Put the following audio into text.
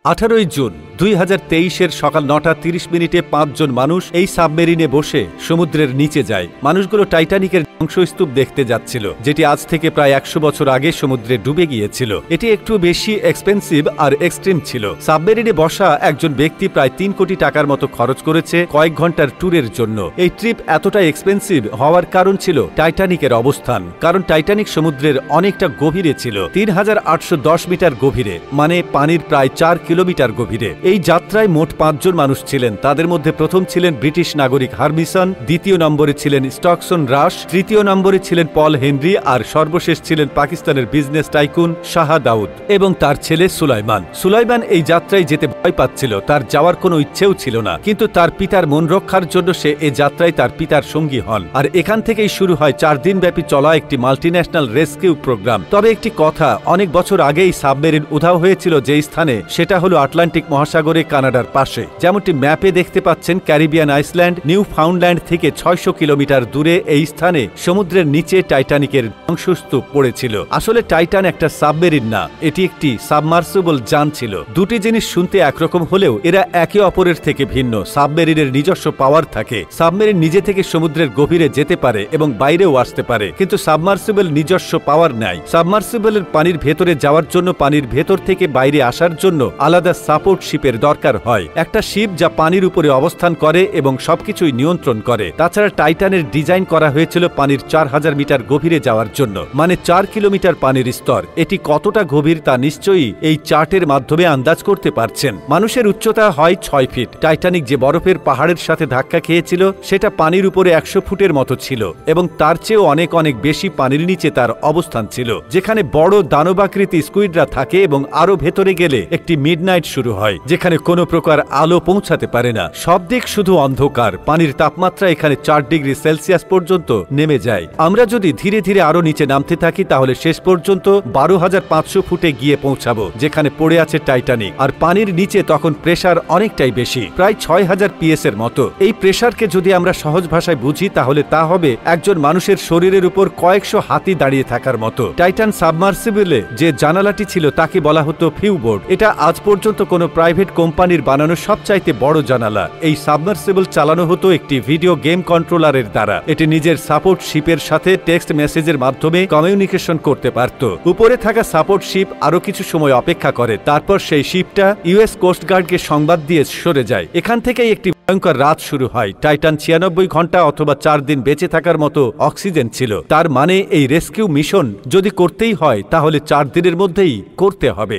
18 June 2023-এর সকাল 9:30 5 জন মানুষ এই সাবমেরিনে বসে সমুদ্রের নিচে যায়। মানুষগুলো টাইটানিকের ধ্বংসস্তূপ দেখতে যাচ্ছিল, যেটি আজ থেকে প্রায় 100 বছর আগে সমুদ্রে ডুবে গিয়েছিল। এটি একটু বেশি এক্সপেন্সিভ আর এক্সট্রিম ছিল। সাবমেরিনে বসা একজন ব্যক্তি প্রায় 3 কোটি টাকার মতো খরচ করেছে কয়েক ঘন্টার ট্যুরের জন্য। এই ট্রিপ এতটা এক্সপেন্সিভ হওয়ার কারণ ছিল টাইটানিকের অবস্থান, কারণ টাইটানিক সমুদ্রের অনেকটা গভীরে ছিল, 3810 মিটার গভীরে, মানে পানির প্রায় 4 কিলোমিটার গভীরে। এই যাত্রায় মোট 5 জন মানুষ ছিলেন। তাদের মধ্যে প্রথম ছিলেন ব্রিটিশ নাগরিক হারমিসন, দ্বিতীয় নম্বরে ছিলেন স্টকসন রাশ, তৃতীয় নম্বরে ছিলেন পল হেনরি, আর সর্বশেষ ছিলেন পাকিস্তানের বিজনেস টাইকুন শাহ দাউদ এবং তার ছেলে সুলাইমান। সুলাইমান এই যাত্রায় যেতে ভয় পাচ্ছিল, তার যাওয়ার কোনো ইচ্ছেও ছিল না, কিন্তু তার পিতার মন রক্ষার জন্য সে এ যাত্রায় তার পিতার সঙ্গী হন। আর এখান থেকেই শুরু হয় 4 দিন ব্যাপী চলা একটি মাল্টিন্যাশনাল রেস্কিউ প্রোগ্রাম। তবে একটি কথা, অনেক বছর আগেই সাবমেরিন উধাও হয়েছিল যে স্থানে, সেটা হলো আটলান্টিক মহাসাগরে কানাডার পাশে। যেমনটি ম্যাপে দেখতে পাচ্ছেন, ক্যারিবিয়ান আইসল্যান্ড নিউ ফাউন্ডল্যান্ড থেকে 600 কিলোমিটার দূরে এই স্থানে সমুদ্রের নিচে টাইটানিকের ধ্বংসস্তূপ পড়েছিল। আসলে টাইটান একটা সাবমেরিন না, এটি একটি সাবমার্সিবল যান ছিল। দুটি জিনিস শুনতে একরকম হলেও এরা একে অপরের থেকে ভিন্ন। সাবমেরিনের নিজস্ব পাওয়ার থাকে, সাবমেরিন নিজে থেকে সমুদ্রের গভীরে যেতে পারে এবং বাইরেও আসতে পারে, কিন্তু সাবমার্সিবল নিজস্ব পাওয়ার নেয়। সাবমার্সিবলের পানির ভেতরে যাওয়ার জন্য, পানির ভেতর থেকে বাইরে আসার জন্য আলাদা সাপোর্ট শিপের দরকার হয়, একটা শিপ যা পানির উপরে অবস্থান করে এবং সবকিছুই নিয়ন্ত্রণ করে। তাছাড়া টাইটানের ডিজাইন করা হয়েছিল পানির 4000 মিটার গভীরে যাওয়ার জন্য, মানে 4 কিলোমিটার পানির স্তর। এটি কতটা গভীর তা নিশ্চয়ই এই চার্টের মাধ্যমে আন্দাজ করতে পারছেন। মানুষের উচ্চতা হয় 6 ফিট। টাইটানিক যে বরফের পাহাড়ের সাথে ধাক্কা খেয়েছিল সেটা পানির উপরে 100 ফুটের মতো ছিল, এবং তার চেয়েও অনেক অনেক বেশি পানির নিচে তার অবস্থান ছিল, যেখানে বড় দানবাকৃতি স্কুইডরা থাকে, এবং আরো ভেতরে গেলে একটি মিডনাইট শুরু হয়, যেখানে কোনো প্রকার আলো পৌঁছাতে পারে না। সব দিক শুধু অন্ধকার। পানির তাপমাত্রা এখানে 4 ডিগ্রি সেলসিয়াস পর্যন্ত নেমে যায়। আমরা যদি ধীরে ধীরে আরো নিচে নামতে থাকি, তাহলে শেষ পর্যন্ত 12,500 ফুটে গিয়ে পৌঁছাবো, যেখানে পড়ে আছে টাইটানিক। আর পানির নিচে তখন প্রেসার অনেকটাই বেশি, প্রায় 6000 PS এর মতো। এই প্রেসারকে যদি আমরা সহজ ভাষায় বুঝি, তাহলে তা হবে একজন মানুষের শরীরের উপর কয়েকশো হাতি দাঁড়িয়ে থাকার মতো। টাইটান সাবমার্সিবলে যে জানালাটি ছিল তাকে বলা হতো ফিউবোর্ড। এটা আজ পর্যন্ত কোনো প্রাইভেট কোম্পানির বানানো সবচাইতে বড় জানালা। এই সাবমার্সিবল চালানো হতো একটি ভিডিও গেম কন্ট্রোলারের দ্বারা। এটি নিজের সাপোর্ট শিপের সাথে টেক্সট মেসেজের মাধ্যমে কমিউনিকেশন করতে পারত। উপরে থাকা সাপোর্ট শিপ আরো কিছু সময় অপেক্ষা করে, তারপর সেই শিপটা ইউএস কোস্টগার্ডকে সংবাদ দিয়ে সরে যায়। এখান থেকেই একটি ভয়ঙ্কর রাত শুরু হয়। টাইটান 96 ঘন্টা অথবা 4 দিন বেঁচে থাকার মতো অক্সিজেন ছিল। তার মানে এই রেস্কিউ মিশন যদি করতেই হয়, তাহলে 4 দিনের মধ্যেই করতে হবে।